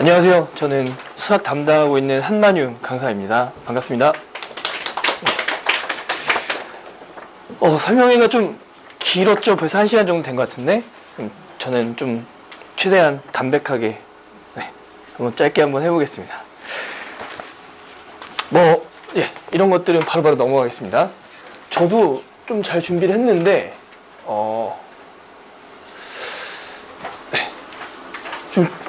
안녕하세요. 저는 수학 담당하고 있는 한만유 강사입니다. 반갑습니다. 설명회가 좀 길었죠? 벌써 1시간 정도 된 것 같은데 저는 좀 최대한 담백하게 한번 짧게 한번 해보겠습니다. 이런 것들은 바로바로 넘어가겠습니다. 저도 좀 잘 준비를 했는데 좀 잘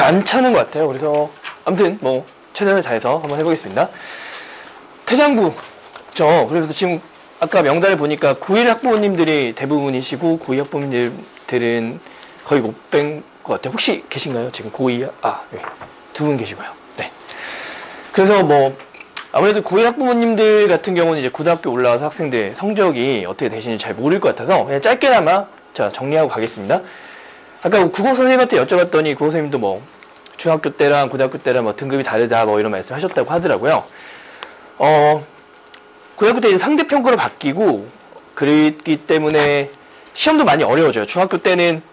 안 차는 것 같아요. 그래서 아무튼 최선을 다해서 한번 해보겠습니다. 태장부죠. 그래서 지금 아까 명단을 보니까 고1 학부모님들이 대부분이시고 고2 학부모님들은 거의 못 뵌 것 같아요. 혹시 계신가요? 지금 고2? 두 분 계시고요. 네. 그래서 아무래도 고1 학부모님들 같은 경우는 이제 고등학교 올라와서 학생들 성적이 어떻게 되시는지 잘 모를 것 같아서 그냥 짧게나마 정리하고 가겠습니다. 아까 국어 선생님한테 여쭤봤더니 국어 선생님도 중학교 때랑 고등학교 때랑 등급이 다르다 이런 말씀 하셨다고 하더라고요. 고등학교 때 이제 상대평가로 바뀌고 그랬기 때문에 시험도 많이 어려워져요. 중학교 때는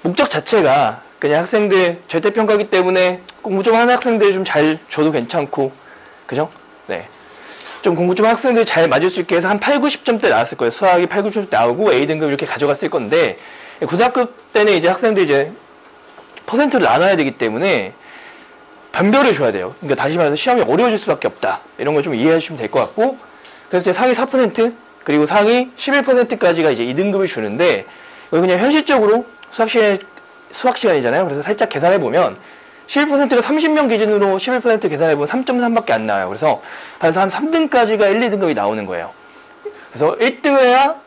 목적 자체가 그냥 학생들 절대평가기 때문에 공부 좀 하는 학생들 좀 잘 줘도 괜찮고, 그죠? 네. 좀 공부 좀 학생들 잘 맞을 수 있게 해서 한 8, 90점대 나왔을 거예요. 수학이 8, 90점대 나오고 A등급 이렇게 가져갔을 건데, 고등학교 때는 이제 학생들 이제 퍼센트를 나눠야 되기 때문에 변별을 줘야 돼요. 그러니까 다시 말해서 시험이 어려워질 수밖에 없다. 이런 걸 좀 이해해 주시면 될 것 같고, 그래서 이제 상위 4% 그리고 상위 11%까지가 이제 2등급을 주는데, 여기 그냥 현실적으로 수학 시간이잖아요. 그래서 살짝 계산해 보면 11%가 30명 기준으로 11% 계산해 보면 3.3밖에 안 나와요. 그래서 한 3등까지가 1, 2등급이 나오는 거예요. 그래서 1등을 해야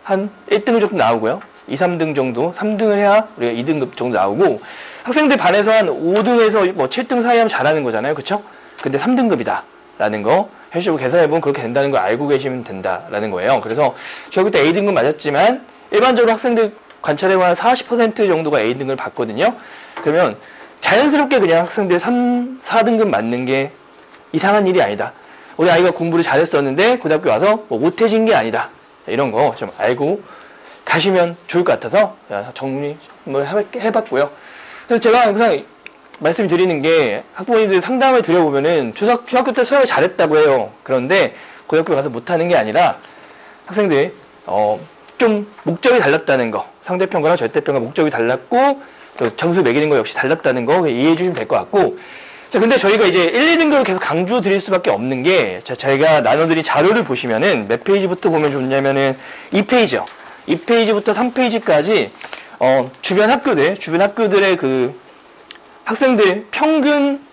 한 1등급 정도 나오고요. 2, 3등 정도, 3등을 해야 우리가 2등급 정도 나오고, 학생들 반에서 한 5등에서 7등 사이 하면 잘하는 거잖아요. 그쵸? 근데 3등급이다. 라는 거, 현실적으로 계산해보면 그렇게 된다는 걸 알고 계시면 된다라는 거예요. 그래서 저희 그때 A등급 맞았지만, 일반적으로 학생들 관찰해보면 한 40% 정도가 A등급을 받거든요. 그러면 자연스럽게 그냥 학생들 3, 4등급 맞는 게 이상한 일이 아니다. 우리 아이가 공부를 잘했었는데, 고등학교 와서 못해진 게 아니다. 이런 거 좀 알고 가시면 좋을 것 같아서 정리 한번 해봤고요. 그래서 제가 항상 말씀드리는 게, 학부모님들 상담을 드려보면은 중학교 때 수학을 잘했다고 해요. 그런데 고등학교 가서 못하는 게 아니라 학생들 좀 목적이 달랐다는 거, 상대평가랑 절대평가 목적이 달랐고 또 점수 매기는 거 역시 달랐다는 거 이해해 주시면 될 것 같고, 자, 근데 저희가 이제 1, 2등급을 계속 강조 드릴 수밖에 없는 게, 저희가 나눠드린 자료를 보시면은 몇 페이지부터 보면 좋냐면은 2페이지요. 2페이지부터 3페이지까지 주변 학교들의 그 학생들 평균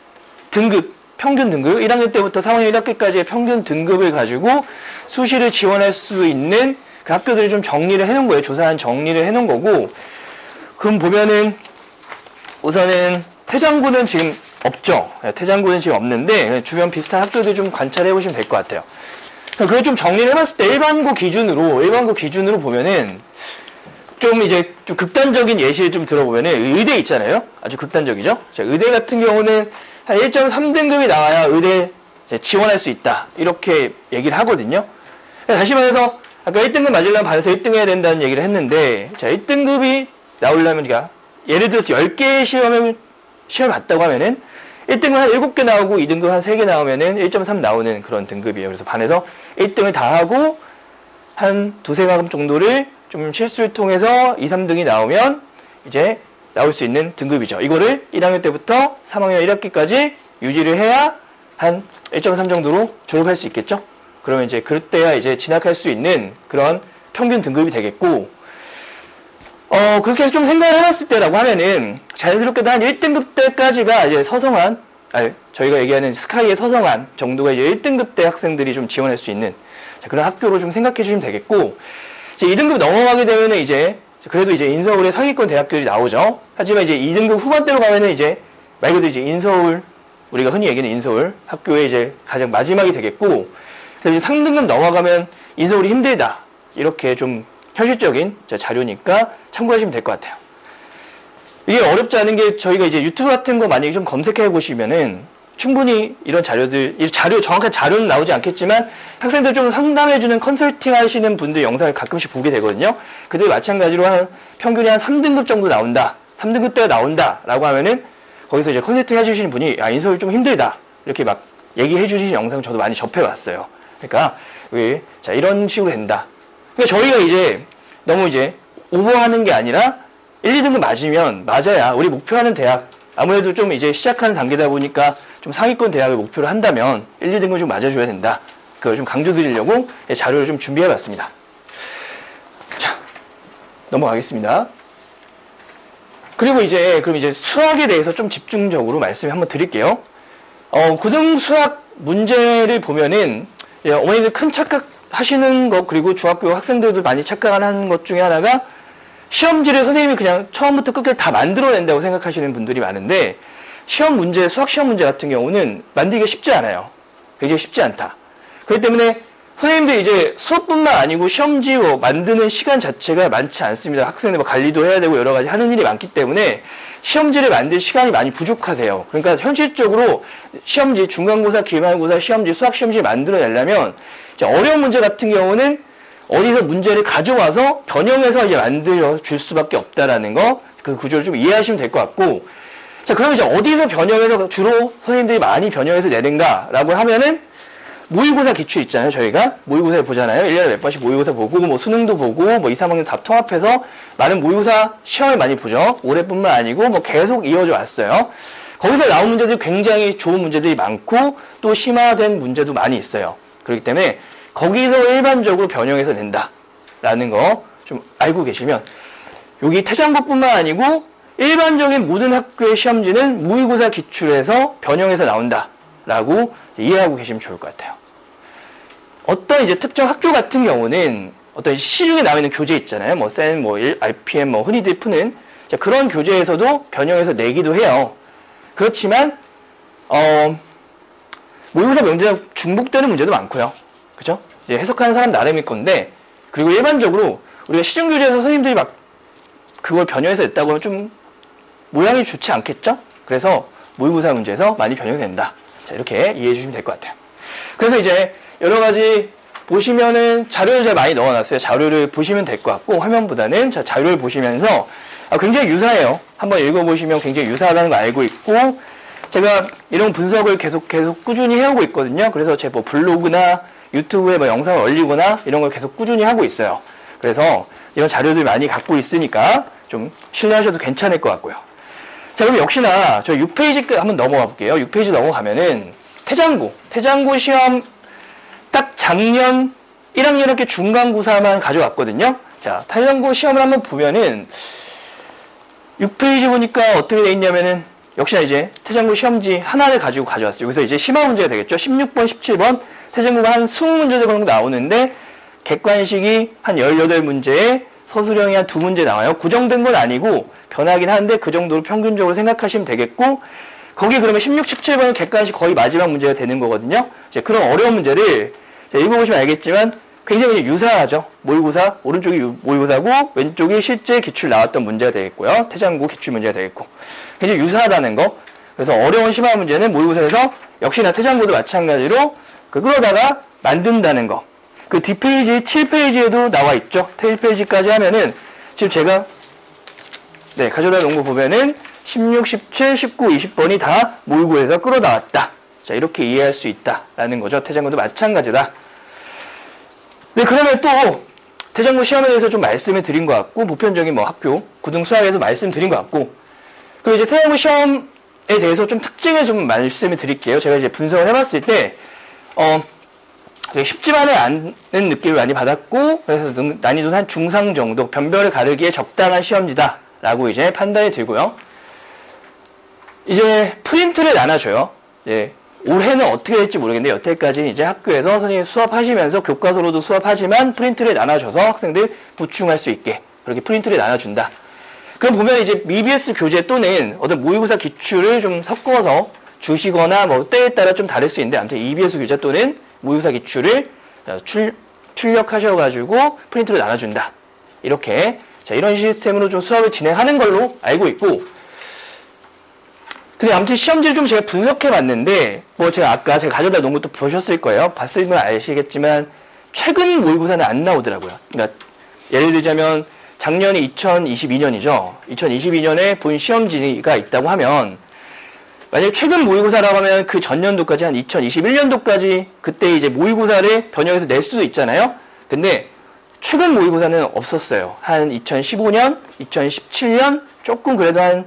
등급 1학년 때부터 3학년 1학기까지의 평균 등급을 가지고 수시를 지원할 수 있는 그 학교들이 좀 정리를 해놓은 거예요. 조사한 정리를 해놓은 거고, 그럼 보면은 우선은 태장고는 지금 없죠. 태장고는 지금 없는데 주변 비슷한 학교들 좀 관찰해 보시면 될 것 같아요. 그걸 좀 정리를 해봤을 때 일반고 기준으로 보면은 좀 극단적인 예시를 좀 들어보면은 의대 있잖아요. 아주 극단적이죠. 자, 의대 같은 경우는 한 1.3등급이 나와야 의대 지원할 수 있다. 이렇게 얘기를 하거든요. 다시 말해서 아까 1등급 맞으려면 반에서 1등 해야 된다는 얘기를 했는데, 자, 1등급이 나오려면 예를 들어서 10개의 시험을 봤다고 하면은 1등급 한 7개 나오고 2등급 한 3개 나오면은 1.3 나오는 그런 등급이에요. 그래서 반에서 1등을 다 하고 한 두세 과목 정도를 좀 실수를 통해서 2, 3등이 나오면 이제 나올 수 있는 등급이죠. 이거를 1학년 때부터 3학년 1학기까지 유지를 해야 한 1.3 정도로 졸업할 수 있겠죠. 그러면 이제 그때야 이제 진학할 수 있는 그런 평균 등급이 되겠고, 그렇게 해서 좀 생각을 해봤을 때라고 하면은, 자연스럽게도 한 1등급 때까지가 이제 저희가 얘기하는 스카이의 서성한 정도가 이제 1등급 때 학생들이 좀 지원할 수 있는 그런 학교로 좀 생각해 주시면 되겠고, 이제 2등급 넘어가게 되면은 이제, 그래도 이제 인서울의 상위권 대학들이 나오죠. 하지만 이제 2등급 후반대로 가면은 이제, 말 그대로 이제 인서울, 우리가 흔히 얘기하는 인서울 학교의 이제 가장 마지막이 되겠고, 그래서 이제 3등급 넘어가면 인서울이 힘들다. 이렇게 좀 현실적인 자료니까 참고하시면 될 것 같아요. 이게 어렵지 않은 게, 저희가 이제 유튜브 같은 거 만약에 좀 검색해 보시면은 충분히 이런 정확한 자료는 나오지 않겠지만 학생들 좀 상담해주는 컨설팅 하시는 분들 영상을 가끔씩 보게 되거든요. 그들 마찬가지로 평균이 한 3등급 정도 나온다. 3등급 대가 나온다. 라고 하면은 거기서 이제 컨설팅 해주시는 분이 인서울 좀 힘들다 이렇게 막 얘기해 주시는 영상 저도 많이 접해왔어요. 그러니까 자 이런 식으로 된다. 그러니까 저희가 이제 너무 이제 오버하는 게 아니라 1, 2등급 맞으면 맞아야 우리 목표하는 대학 아무래도 좀 이제 시작하는 단계다 보니까 좀 상위권 대학을 목표로 한다면 1, 2등급 좀 맞아줘야 된다. 그걸 좀 강조드리려고 자료를 좀 준비해봤습니다. 자, 넘어가겠습니다. 그리고 그럼 이제 수학에 대해서 좀 집중적으로 말씀을 한번 드릴게요. 고등 수학 문제를 보면은 어머니들 큰 착각하시는 것 그리고 중학교 학생들도 많이 착각하는 것 중에 하나가 시험지를 선생님이 그냥 처음부터 끝까지 다 만들어낸다고 생각하시는 분들이 많은데 시험 문제, 수학 시험 문제 같은 경우는 만들기가 쉽지 않아요. 굉장히 쉽지 않다. 그렇기 때문에 선생님들 이제 수업뿐만 아니고 시험지 만드는 시간 자체가 많지 않습니다. 학생들 관리도 해야 되고 여러 가지 하는 일이 많기 때문에 시험지를 만들 시간이 많이 부족하세요. 그러니까 현실적으로 시험지, 중간고사, 기말고사 시험지, 수학 시험지 만들어내려면 이제 어려운 문제 같은 경우는 어디서 문제를 가져와서 변형해서 이제 만들어 줄 수밖에 없다라는 거, 그 구조를 좀 이해하시면 될 것 같고, 자, 그럼 이제 어디서 변형해서 주로 선생님들이 많이 변형해서 내는가라고 하면은 모의고사 기출 있잖아요. 저희가 모의고사를 보잖아요. 1년에 몇 번씩 모의고사 보고 뭐 수능도 보고 뭐 2, 3학년 다 통합해서 많은 모의고사 시험을 많이 보죠. 올해뿐만 아니고 뭐 계속 이어져 왔어요. 거기서 나온 문제들이 굉장히 좋은 문제들이 많고 또 심화된 문제도 많이 있어요. 그렇기 때문에 거기서 일반적으로 변형해서 낸다라는 거 좀 알고 계시면 여기 태장고뿐만 아니고 일반적인 모든 학교의 시험지는 모의고사 기출에서 변형해서 나온다라고 이해하고 계시면 좋을 것 같아요. 어떤 이제 특정 학교 같은 경우는 어떤 시중에 나와 있는 교재 있잖아요. 뭐 센, 뭐 RPM, 뭐 흔히들 푸는 자, 그런 교재에서도 변형해서 내기도 해요. 그렇지만 모의고사 문제가 중복되는 문제도 많고요. 그죠? 이제 해석하는 사람 나름일 건데 그리고 일반적으로 우리가 시중 교재에서 선생님들이 막 그걸 변형해서 냈다고 하면 좀 모양이 좋지 않겠죠? 그래서 모의고사 문제에서 많이 변형이 된다. 자, 이렇게 이해해 주시면 될 것 같아요. 그래서 이제 여러 가지 보시면은 자료를 제가 많이 넣어놨어요. 자료를 보시면 될 것 같고 화면보다는 자, 자료를 보시면서 굉장히 유사해요. 한번 읽어보시면 굉장히 유사하다는 거 알고 있고 제가 이런 분석을 계속 꾸준히 해오고 있거든요. 그래서 제 뭐 블로그나 유튜브에 뭐 영상을 올리거나 이런 걸 계속 꾸준히 하고 있어요. 그래서 이런 자료들 많이 갖고 있으니까 좀 신뢰하셔도 괜찮을 것 같고요. 자, 그럼 역시나 저 6페이지 한번 넘어가 볼게요. 6페이지 넘어가면은 태장고 시험 딱 작년 1학년 학기 중간고사만 가져왔거든요. 자, 태장고 시험을 한번 보면은 6페이지 보니까 어떻게 돼 있냐면은 역시나 이제 태장고 시험지 하나를 가지고 가져왔어요. 여기서 이제 심화 문제가 되겠죠. 16번, 17번 태장고가 한 20문제 정도 나오는데 객관식이 한 18문제에 서술형이 한 2문제 나와요. 고정된 건 아니고 변하긴 하는데 그 정도로 평균적으로 생각하시면 되겠고 거기 그러면 16, 17번은 객관식 거의 마지막 문제가 되는 거거든요. 이제 그런 어려운 문제를 읽어보시면 알겠지만 굉장히 유사하죠. 모의고사, 오른쪽이 모의고사고 왼쪽이 실제 기출 나왔던 문제가 되겠고요. 태장고 기출 문제가 되겠고 굉장히 유사하다는 거. 그래서 어려운 심화 문제는 모의고사에서 역시나 태장고도 마찬가지로 그러다가 만든다는 거. 그 뒷페이지 7페이지에도 나와 있죠. 7페이지까지 하면은 지금 제가 가져다 놓은 거 보면은 16, 17, 19, 20번이 다 모의고사에서 끌어나왔다. 자, 이렇게 이해할 수 있다라는 거죠. 태장고도 마찬가지다. 네, 그러면 또 태장고 시험에 대해서 좀 말씀을 드린 것 같고 보편적인 뭐 학교 고등 수학에서 말씀드린 것 같고 그리고 이제 태장고 시험에 대해서 좀 특징을 좀 말씀을 드릴게요. 제가 이제 분석을 해봤을 때 쉽지만은 않은 느낌을 많이 받았고 그래서 난이도는 한 중상 정도 변별을 가르기에 적당한 시험지다라고 이제 판단이 들고요. 이제 프린트를 나눠줘요. 올해는 어떻게 될지 모르겠는데 여태까지 이제 학교에서 선생님 수업하시면서 교과서로도 수업하지만 프린트를 나눠줘서 학생들 보충할 수 있게 그렇게 프린트를 나눠준다. 그럼 보면 이제 EBS 교재 또는 어떤 모의고사 기출을 좀 섞어서 주시거나 뭐 때에 따라 좀 다를 수 있는데 아무튼 EBS 교재 또는 모의고사 기출을 출력하셔가지고 프린트를 나눠준다. 이렇게 자 이런 시스템으로 좀 수업을 진행하는 걸로 알고 있고 근데 아무튼 시험지를 좀 제가 분석해봤는데 뭐 제가 아까 제가 가져다 놓은 것도 보셨을 거예요. 봤으면 아시겠지만 최근 모의고사는 안 나오더라고요. 그러니까 예를 들자면 작년이 2022년이죠. 2022년에 본 시험지가 있다고 하면 만약에 최근 모의고사라고 하면 그 전년도까지 한 2021년도까지 그때 이제 모의고사를 변형해서 낼 수도 있잖아요. 근데 최근 모의고사는 없었어요. 한 2015년, 2017년 조금 그래도 한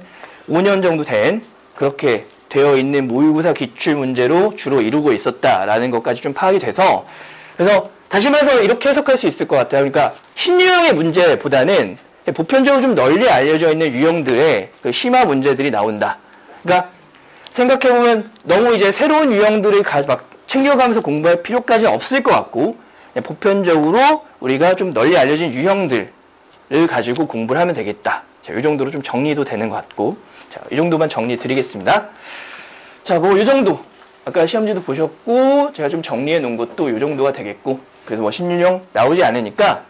5년 정도 된 그렇게 되어 있는 모의고사 기출 문제로 주로 이루고 있었다라는 것까지 좀 파악이 돼서 그래서 다시 말해서 이렇게 해석할 수 있을 것 같아요. 그러니까 신유형의 문제보다는 보편적으로 좀 널리 알려져 있는 유형들의 그 심화 문제들이 나온다. 그러니까 생각해보면 너무 이제 새로운 유형들을 막 챙겨가면서 공부할 필요까지는 없을 것 같고 보편적으로 우리가 좀 널리 알려진 유형들을 가지고 공부를 하면 되겠다. 자, 이 정도로 좀 정리도 되는 것 같고 자, 이 정도만 정리 드리겠습니다. 자, 뭐 이 정도 아까 시험지도 보셨고 제가 좀 정리해 놓은 것도 이 정도가 되겠고 그래서 뭐 신유형 나오지 않으니까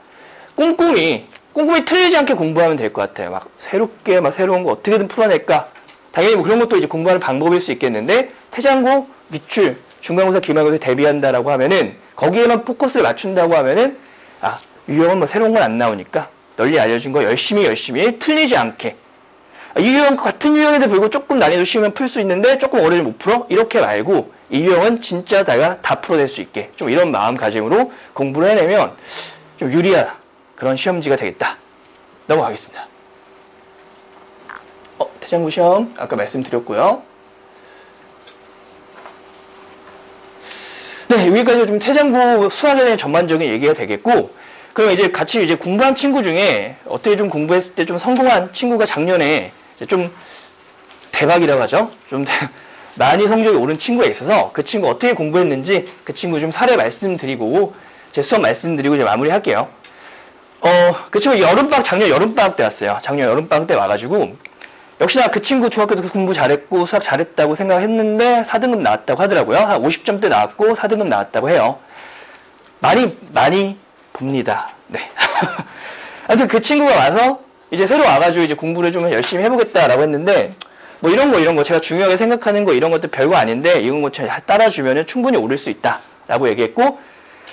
꼼꼼히 틀리지 않게 공부하면 될 것 같아요. 막 새롭게 막 새로운 거 어떻게든 풀어낼까. 당연히 뭐 그런 것도 이제 공부하는 방법일 수 있겠는데 태장고, 기출, 중간고사, 기말고사에 대비한다라고 하면은 거기에만 포커스를 맞춘다고 하면은 아 유형은 뭐 새로운 건 안 나오니까 널리 알려진 거 열심히 틀리지 않게 이 유형 같은 유형에도 불구하고 조금 난이도 쉬우면 풀 수 있는데 조금 어려우면 못 풀어? 이렇게 말고 이 유형은 진짜 내가 다 풀어낼 수 있게 좀 이런 마음가짐으로 공부를 해내면 좀 유리한 그런 시험지가 되겠다. 넘어가겠습니다. 태장고 시험 아까 말씀드렸고요. 네, 여기까지 좀 태장고 수학에 대한 전반적인 얘기가 되겠고, 그럼 이제 같이 이제 공부한 친구 중에 어떻게 좀 공부했을 때 좀 성공한 친구가 작년에 이제 좀 대박이라고 하죠. 좀 많이 성적이 오른 친구가 있어서 그 친구 어떻게 공부했는지 그 친구 좀 사례 말씀드리고 제 수업 말씀드리고 이제 마무리할게요. 그 친구 작년 여름방학 때 왔어요. 작년 여름방학 때 와가지고 역시나 그 친구 중학교 때 공부 잘했고 수학 잘했다고 생각했는데 4등급 나왔다고 하더라고요. 한 50점대 나왔고 4등급 나왔다고 해요. 많이 봅니다. 네. 하여튼 그 친구가 와서 이제 새로 와가지고 이제 공부를 좀 열심히 해보겠다라고 했는데 뭐 이런 거 제가 중요하게 생각하는 거 이런 것들 별거 아닌데 이런 거 따라주면은 충분히 오를 수 있다라고 얘기했고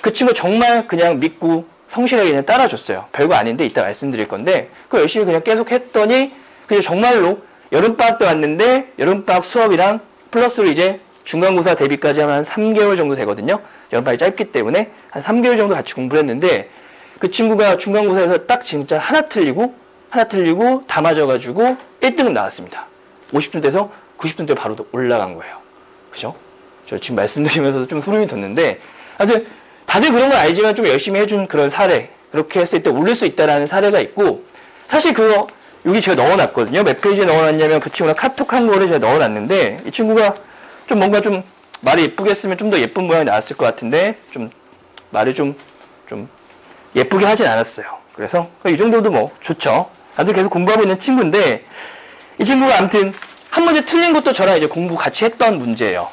그 친구 정말 그냥 믿고 성실하게 그냥 따라줬어요. 별거 아닌데 이따 말씀드릴 건데 그거 열심히 그냥 계속 했더니 그냥 정말로 여름방학 때 왔는데 여름방학 수업이랑 플러스로 이제 중간고사 대비까지 하면 한 3개월 정도 되거든요. 여름방학이 짧기 때문에 한 3개월 정도 같이 공부를 했는데 그 친구가 중간고사에서 딱 진짜 하나 틀리고 다 맞아가지고 1등급 나왔습니다. 50점대에서 90점대 바로 올라간 거예요. 그죠? 저 지금 말씀드리면서도 좀 소름이 돋는데 하여튼 다들 그런 건 알지만 좀 열심히 해준 그런 사례 그렇게 했을 때 오를 수 있다라는 사례가 있고 사실 그거 여기 제가 넣어놨거든요. 몇 페이지에 넣어놨냐면 그 친구랑 카톡한 거를 제가 넣어놨는데 이 친구가 좀 뭔가 좀 말이 예쁘게 했으면 좀 더 예쁜 모양이 나왔을 것 같은데 좀 말을 좀 예쁘게 하진 않았어요. 그래서 이 정도도 뭐 좋죠. 아무튼 계속 공부하고 있는 친구인데 이 친구가 아무튼 한 문제 틀린 것도 저랑 이제 공부 같이 했던 문제예요.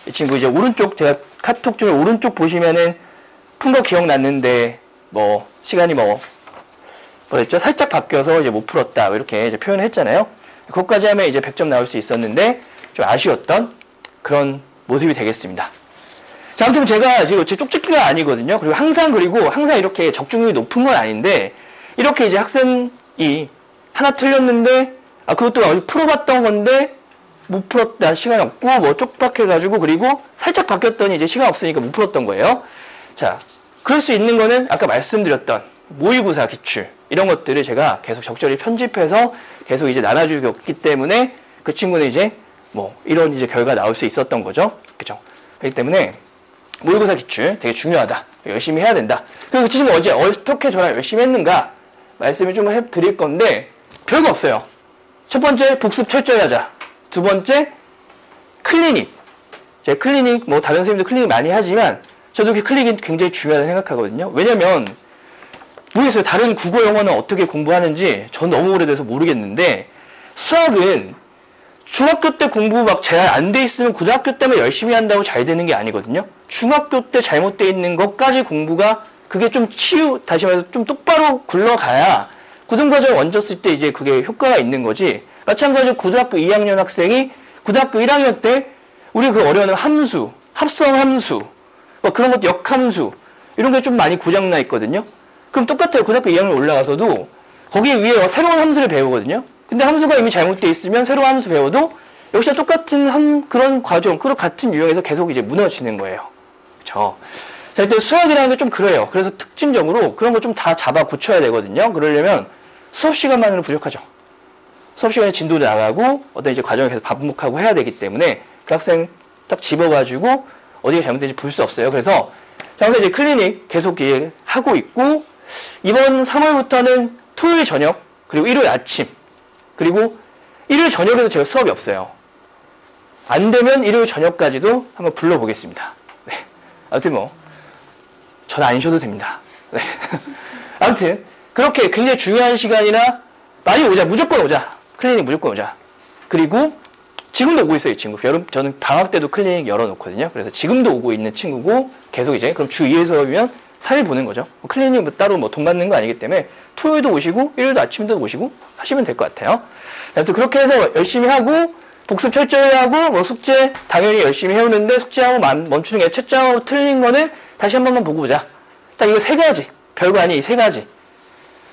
이 친구 이제 오른쪽 제가 카톡 중에 오른쪽 보시면은 푼 거 기억났는데 뭐 시간이 뭐랬죠? 살짝 바뀌어서 이제 못 풀었다 이렇게 이제 표현을 했잖아요. 그것까지 하면 이제 100점 나올 수 있었는데 좀 아쉬웠던 그런 모습이 되겠습니다. 자, 아무튼 제가 지금 제 쪽집기가 아니거든요. 그리고 항상 이렇게 적중률이 높은 건 아닌데 이렇게 이제 학생이 하나 틀렸는데 그것도 어디 풀어봤던 건데 못 풀었다 시간이 없고 뭐 쪽박해가지고 그리고 살짝 바뀌었더니 이제 시간 없으니까 못 풀었던 거예요. 자, 그럴 수 있는 거는 아까 말씀드렸던 모의고사 기출 이런 것들을 제가 계속 적절히 편집해서 계속 이제 나눠주기 때문에 그 친구는 이제 뭐 이런 이제 결과 나올 수 있었던 거죠. 그죠? 그렇기 때문에 모의고사 기출 되게 중요하다. 열심히 해야 된다. 그리고 그 친구 어제 어떻게 저랑 열심히 했는가 말씀을 좀 해드릴 건데 별거 없어요. 첫 번째 복습 철저히 하자. 두 번째 클리닉. 제가 클리닉 뭐 다른 선생님도 클리닉 많이 하지만 저도 그 클리닉이 굉장히 중요하다고 생각하거든요. 왜냐면 모르겠어요. 다른 국어 영어는 어떻게 공부하는지 전 너무 오래돼서 모르겠는데 수학은 중학교 때 공부 막 잘 안 돼 있으면 고등학교 때만 열심히 한다고 잘 되는 게 아니거든요. 중학교 때 잘못돼 있는 것까지 공부가 그게 좀 다시 말해서 좀 똑바로 굴러가야 고등과정을 얹었을 때 이제 그게 효과가 있는 거지. 마찬가지로 고등학교 2학년 학생이 고등학교 1학년 때 우리 그 어려운 함수, 합성함수, 뭐 그런 것도 역함수 이런 게 좀 많이 고장나 있거든요. 그럼 똑같아요. 고등학교 2학년 올라가서도 거기 위에 새로운 함수를 배우거든요. 근데 함수가 이미 잘못되어 있으면 새로운 함수 배워도 역시나 똑같은 그런 과정, 그런 같은 유형에서 계속 이제 무너지는 거예요. 그렇죠? 자, 일단 수학이라는 게 좀 그래요. 그래서 특징적으로 그런 거 좀 다 잡아 고쳐야 되거든요. 그러려면 수업 시간만으로 부족하죠. 수업 시간에 진도도 나가고 어떤 이제 과정을 계속 반복하고 해야 되기 때문에 그 학생 딱 집어가지고 어디가 잘못된지 볼 수 없어요. 그래서 항상 이제 클리닉 계속 하고 있고, 이번 3월부터는 토요일 저녁, 그리고 일요일 아침, 그리고 일요일 저녁에도 제가 수업이 없어요. 안 되면 일요일 저녁까지도 한번 불러보겠습니다. 네. 아무튼 뭐, 전 안 쉬어도 됩니다. 네. 아무튼, 그렇게 굉장히 중요한 시간이나 많이 오자, 무조건 오자. 클리닉 무조건 오자. 그리고 지금도 오고 있어요, 이 친구. 저는 방학 때도 클리닉 열어놓거든요. 그래서 지금도 오고 있는 친구고, 계속 이제, 그럼 주 2회 수업이면 3일 보는 거죠. 클리닉 뭐 따로 뭐 돈 받는 거 아니기 때문에 토요일도 오시고, 일요일도 아침도 오시고 하시면 될 것 같아요. 아무튼 그렇게 해서 열심히 하고, 복습 철저히 하고, 뭐 숙제 당연히 열심히 해오는데, 숙제하고 멈추는 게 채점하고 틀린 거는 다시 한 번만 보고 보자. 딱 이거 세 가지. 별거 아니, 이 세 가지.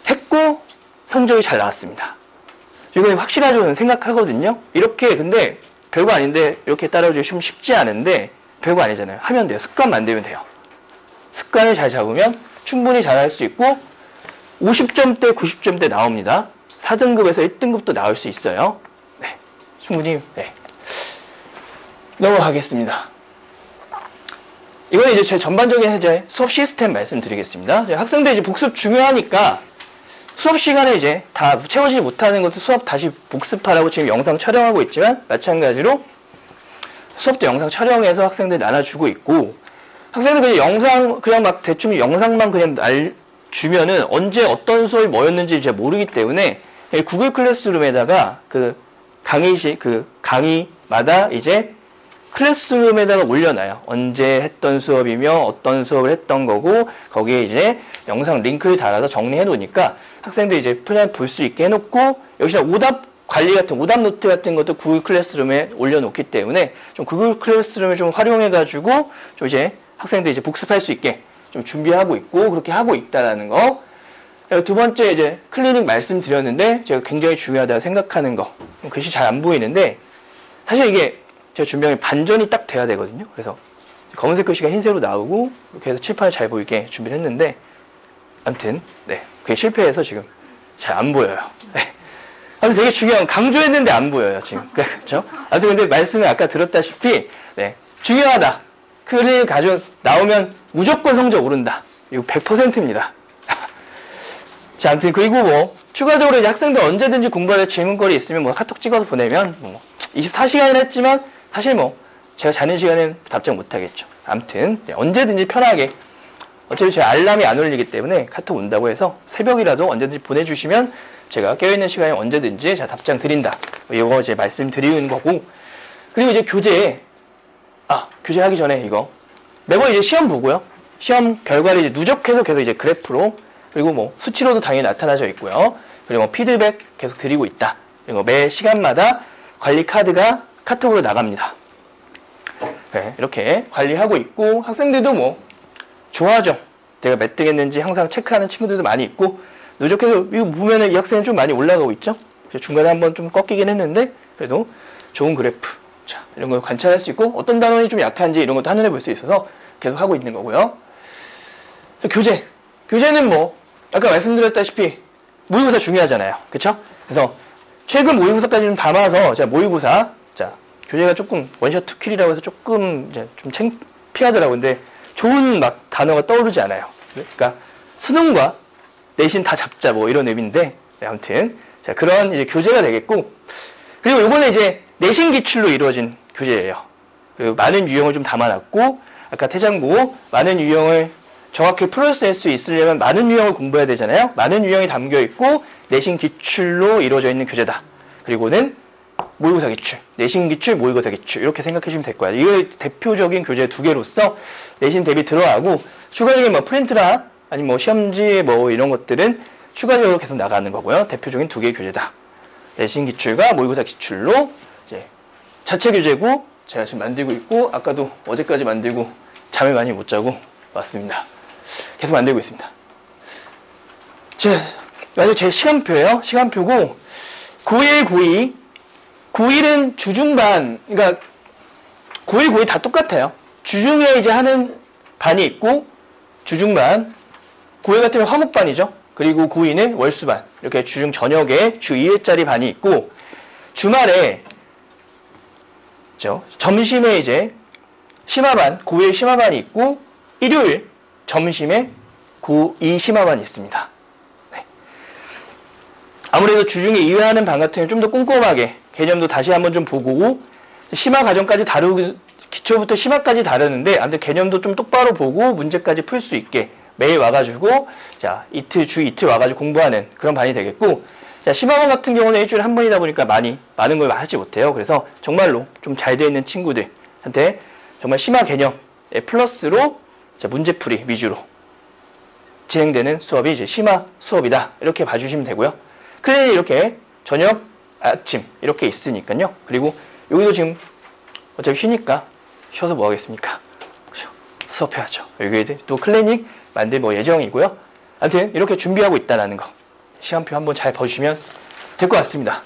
했고, 성적이 잘 나왔습니다. 이건 확실하죠, 저는 생각하거든요. 이렇게, 근데 별거 아닌데, 이렇게 따라오기 좀 쉽지 않은데, 별거 아니잖아요. 하면 돼요. 습관 만들면 돼요. 습관을 잘 잡으면 충분히 잘할 수 있고, 50점대, 90점대 나옵니다. 4등급에서 1등급도 나올 수 있어요. 네. 충분히, 네. 넘어가겠습니다. 이건 이제 제 전반적인 이제 수업 시스템 말씀드리겠습니다. 학생들 이제 복습 중요하니까, 수업 시간에 이제 다 채워지지 못하는 것을 수업 다시 복습하라고 지금 영상 촬영하고 있지만, 마찬가지로 수업도 영상 촬영해서 학생들 나눠주고 있고, 학생들 그냥 영상, 그냥 막 대충 영상만 그냥 주면은 언제 어떤 수업이 뭐였는지 잘 모르기 때문에 구글 클래스룸에다가 그 강의마다 이제 클래스룸에다가 올려놔요. 언제 했던 수업이며 어떤 수업을 했던 거고, 거기에 이제 영상 링크를 달아서 정리해 놓으니까 학생들이 이제 그냥 볼 수 있게 해놓고, 역시나 오답 관리 같은 오답 노트 같은 것도 구글 클래스룸에 올려놓기 때문에 좀 구글 클래스룸을 좀 활용해가지고 좀 이제 학생들이 이제 복습할 수 있게 좀 준비하고 있고, 그렇게 하고 있다라는 거. 두 번째 이제 클리닉 말씀드렸는데, 제가 굉장히 중요하다고 생각하는 거. 글씨 잘 안 보이는데, 사실 이게 제가 준비한 게 반전이 딱 돼야 되거든요. 그래서 검은색 글씨가 흰색으로 나오고, 이렇게 해서 칠판을 잘 보이게 준비를 했는데, 아무튼, 네. 그게 실패해서 지금 잘 안 보여요. 네. 아무튼 되게 중요한, 강조했는데 안 보여요, 지금. 그렇죠? 아무튼 근데 말씀을 아까 들었다시피, 네. 중요하다. 클리닉 가져 나오면 무조건 성적 오른다. 이거 100%입니다. 자, 아무튼 그리고 뭐 추가적으로 이제 학생들 언제든지 공부할 질문거리 있으면 뭐 카톡 찍어서 보내면 뭐 24시간이나 했지만 사실 뭐 제가 자는 시간엔 답장 못 하겠죠. 아무튼 언제든지 편하게, 어차피 제 알람이 안 울리기 때문에 카톡 온다고 해서 새벽이라도 언제든지 보내주시면 제가 깨어있는 시간에 언제든지 제가 답장 드린다. 이거 이제 말씀드리는 거고, 그리고 이제 교재 하기 전에 이거 매번 이제 시험 보고요. 시험 결과를 이제 누적해서 계속 이제 그래프로, 그리고 뭐 수치로도 당연히 나타나져 있고요. 그리고 뭐 피드백 계속 드리고 있다. 그리고 매 시간마다 관리 카드가 카톡으로 나갑니다. 네, 이렇게 관리하고 있고, 학생들도 뭐 좋아하죠. 내가 몇 등 했는지 항상 체크하는 친구들도 많이 있고, 누적해서 이거 보면은 이 학생은 좀 많이 올라가고 있죠. 중간에 한번 좀 꺾이긴 했는데 그래도 좋은 그래프. 자, 이런 걸 관찰할 수 있고, 어떤 단원이 좀 약한지 이런 것도 한눈에 볼 수 있어서 계속 하고 있는 거고요. 교재는 뭐 아까 말씀드렸다시피 모의고사 중요하잖아요. 그쵸? 그래서 최근 모의고사까지 좀 담아서, 자, 모의고사, 자, 교재가 조금 원샷 투킬이라고 해서 조금 이제 좀 창피하더라고요. 근데 좋은 막 단어가 떠오르지 않아요. 그러니까 수능과 내신 다 잡자 뭐 이런 의미인데, 네, 아무튼 자, 그런 이제 교재가 되겠고, 그리고 요번에 이제 내신 기출로 이루어진 교재예요. 그리고 많은 유형을 좀 담아놨고, 아까 태장고 많은 유형을 정확히 풀어낼 수 있으려면 많은 유형을 공부해야 되잖아요. 많은 유형이 담겨있고 내신 기출로 이루어져 있는 교재다. 그리고는 모의고사 기출, 내신 기출, 모의고사 기출, 이렇게 생각해 주시면 될 거예요. 이거 대표적인 교재 두 개로서 내신 대비 들어가고, 추가적인 뭐 프린트라 아니면 뭐 시험지 뭐 이런 것들은 추가적으로 계속 나가는 거고요. 대표적인 두 개의 교재다. 내신 기출과 모의고사 기출로 이제 자체 교재고, 제가 지금 만들고 있고, 아까도 어제까지 만들고 잠을 많이 못 자고 왔습니다. 계속 만들고 있습니다. 제 시간표예요. 시간표고 9일, 9이 고1은 주중반, 그러니까 고1, 고2 다 똑같아요. 주중에 이제 하는 반이 있고, 주중반, 고1 같은 경우는 화목반이죠. 그리고 고2는 월수반. 이렇게 주중 저녁에 주 2회짜리 반이 있고, 주말에, 점심에 이제 심화반, 고1 심화반이 있고, 일요일 점심에 고2 심화반이 있습니다. 네. 아무래도 주중에 2회 하는 반 같은 경우는 좀 더 꼼꼼하게 개념도 다시 한번 좀 보고, 심화 과정까지 기초부터 심화까지 다루는데, 아무튼 개념도 좀 똑바로 보고 문제까지 풀 수 있게 매일 와가지고, 자, 주 이틀 와가지고 공부하는 그런 반이 되겠고, 자, 심화반 같은 경우는 일주일에 한 번이다 보니까 많은 걸 하지 못해요. 그래서 정말로 좀 잘 돼 있는 친구들한테 정말 심화 개념 플러스로 문제풀이 위주로 진행되는 수업이 이제 심화 수업이다. 이렇게 봐주시면 되고요. 클래스 이렇게 저녁, 아침 이렇게 있으니까요. 그리고 여기도 지금 어차피 쉬니까 쉬어서 뭐 하겠습니까? 수업해야죠. 여기 또 클리닉 만들 예정이고요. 아무튼 이렇게 준비하고 있다는 거 시간표 한번 잘 봐주시면 될 것 같습니다.